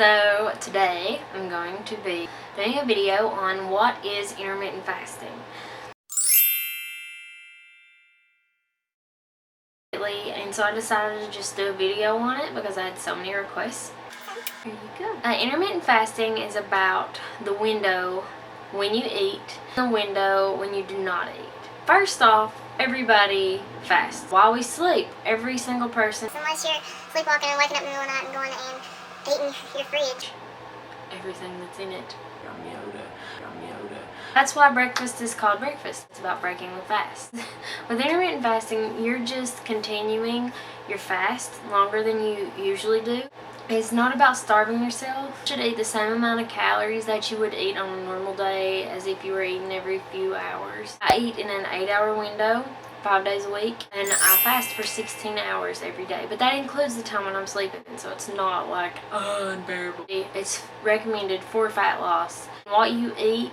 So today I'm going to be doing a video on what is intermittent fasting. And so I decided to just do a video on it because I had so many requests. Here you go. Intermittent fasting is about the window when you eat, the window when you do not eat. First off, everybody fasts while we sleep. Every single person. Unless you're sleepwalking and waking up in the middle of the night and going and eating your fridge. Everything that's in it. That's why breakfast is called breakfast. It's about breaking the fast. With intermittent fasting, you're just continuing your fast longer than you usually do. It's not about starving yourself. You should eat the same amount of calories that you would eat on a normal day as if you were eating every few hours. I eat in an 8-hour window, 5 days a week, and I fast for 16 hours every day. But that includes the time when I'm sleeping, so it's not like unbearable. It's recommended for fat loss. What you eat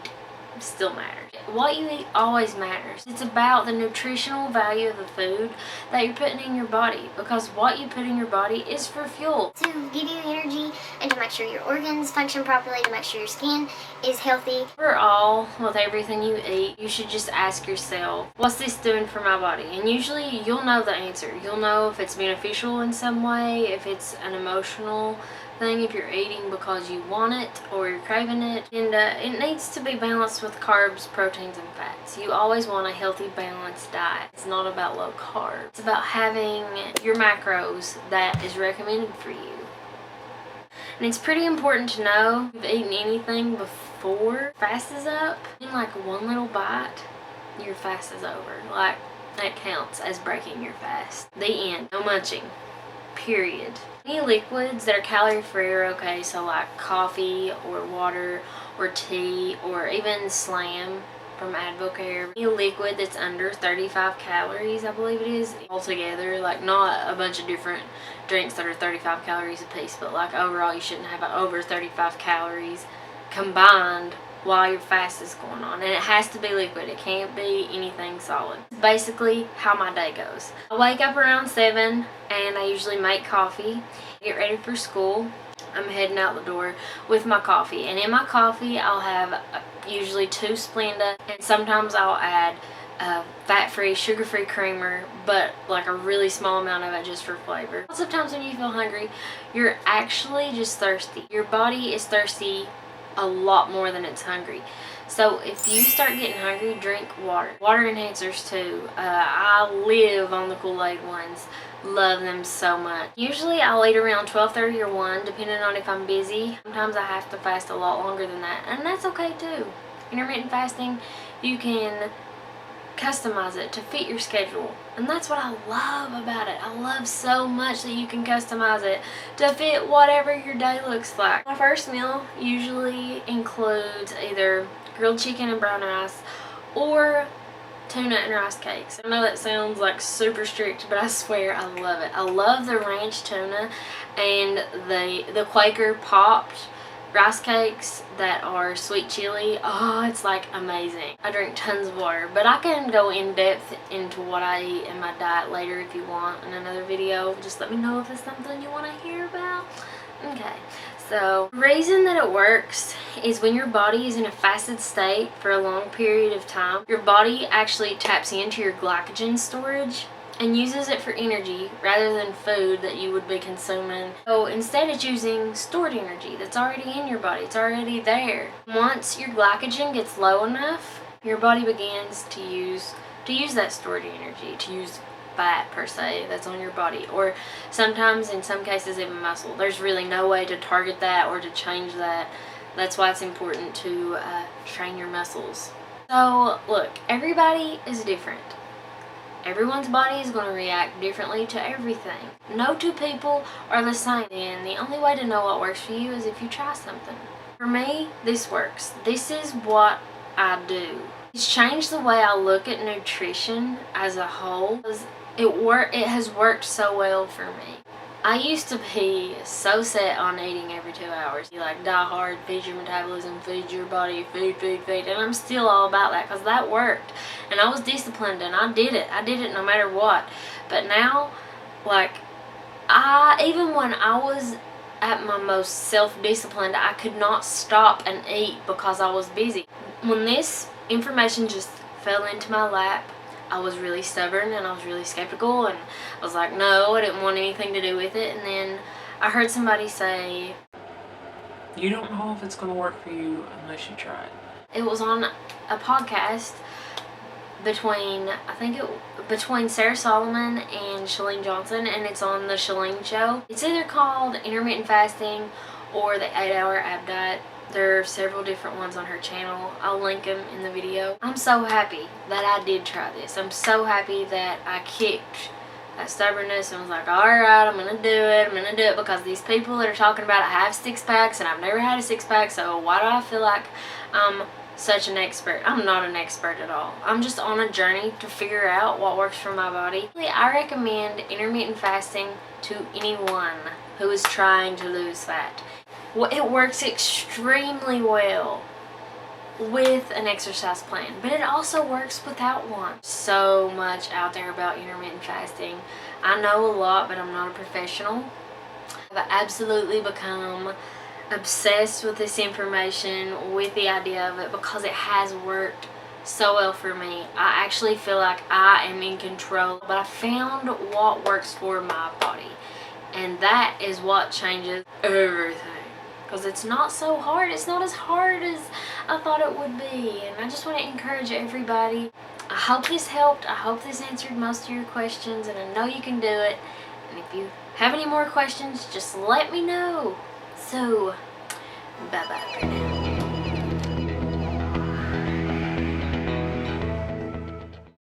still matters. What you eat always matters. It's about the nutritional value of the food that you're putting in your body, because what you put in your body is for fuel. To give you energy and to make sure your organs function properly, to make sure your skin is healthy. Overall, with everything you eat, you should just ask yourself, what's this doing for my body? And usually you'll know the answer. You'll know if it's beneficial in some way, if it's an emotional thing, if you're eating because you want it or you're craving it. And it needs to be balanced with carbs, proteins, and fats. You always want a healthy, balanced diet. It's not about low carb. It's about having your macros that is recommended for you. And it's pretty important to know if you've eaten anything before fast is up. In like one little bite, your fast is over. Like, that counts as breaking your fast. The end. No munching. Period. Any liquids that are calorie free are okay, so like coffee or water or tea or even Slam from Advocare. Any liquid that's under 35 calories, I believe it is, altogether, like not a bunch of different drinks that are 35 calories a piece, but like overall you shouldn't have over 35 calories combined while your fast is going on. And it has to be liquid. It can't be anything solid. Basically how my day goes. I wake up around 7 and I usually make coffee, get ready for school. I'm heading out the door with my coffee, and in my coffee I'll have usually 2 Splenda, and sometimes I'll add fat-free, sugar-free creamer, but like a really small amount of it just for flavor. Lots of times when you feel hungry, you're actually just thirsty. Your body is thirsty a lot more than it's hungry. So if you start getting hungry, drink water. Water enhancers too. I live on the Kool-Aid ones. Love them so much. Usually I'll eat around 12:30 or 1, depending on if I'm busy. Sometimes I have to fast a lot longer than that, and that's okay too. Intermittent fasting, you can customize it to fit your schedule, and that's what I love about it. I love so much that you can customize it to fit whatever your day looks like. My first meal usually includes either grilled chicken and brown rice or tuna and rice cakes. I know that sounds like super strict, but I swear I love it. I love the ranch tuna and the Quaker popped rice cakes that are sweet chili. Oh, it's like amazing. I drink tons of water, but I can go in depth into what I eat in my diet later if you want in another video. Just let me know if it's something you want to hear about. Okay, so the reason that it works is when your body is in a fasted state for a long period of time, your body actually taps into your glycogen storage and uses it for energy rather than food that you would be consuming. So instead it's using stored energy that's already in your body. It's already there. Once your glycogen gets low enough, your body begins to use that stored energy, to use fat per se that's on your body, or sometimes in some cases even muscle. There's really no way to target that or to change that. That's why it's important to train your muscles. So look, everybody is different. Everyone's body is going to react differently to everything. No two people are the same, and the only way to know what works for you is if you try something. For me, this works. This is what I do. It's changed the way I look at nutrition as a whole. It has worked so well for me. I used to be so set on eating every 2 hours. You like die hard, feed your metabolism, feed your body, feed. And I'm still all about that because that worked. And I was disciplined and I did it. I did it no matter what. But now, like, even when I was at my most self-disciplined. I could not stop and eat because I was busy. When this information just fell into my lap, I was really stubborn and I was really skeptical, and I was like, no, I didn't want anything to do with it. And then I heard somebody say, you don't know if it's going to work for you unless you try it. It was on a podcast between Sarah Solomon and Chalene Johnson, and it's on the Chalene Show. It's either called Intermittent Fasting or the 8-Hour Ab Diet. There are several different ones on her channel. I'll link them in the video. I'm so happy that I did try this. I'm so happy that I kicked that stubbornness and was like, alright, I'm gonna do it because these people that are talking about it have 6-packs and I've never had a 6-pack, so why do I feel like I'm such an expert? I'm not an expert at all. I'm just on a journey to figure out what works for my body. I recommend intermittent fasting to anyone who is trying to lose fat. It works extremely well with an exercise plan, but it also works without one. So much out there about intermittent fasting. I know a lot, but I'm not a professional. I've absolutely become obsessed with this information, with the idea of it, because it has worked so well for me. I actually feel like I am in control, but I found what works for my body, and that is what changes everything. Because it's not so hard. It's not as hard as I thought it would be. And I just want to encourage everybody. I hope this helped. I hope this answered most of your questions. And I know you can do it. And if you have any more questions, just let me know. So, bye-bye for now.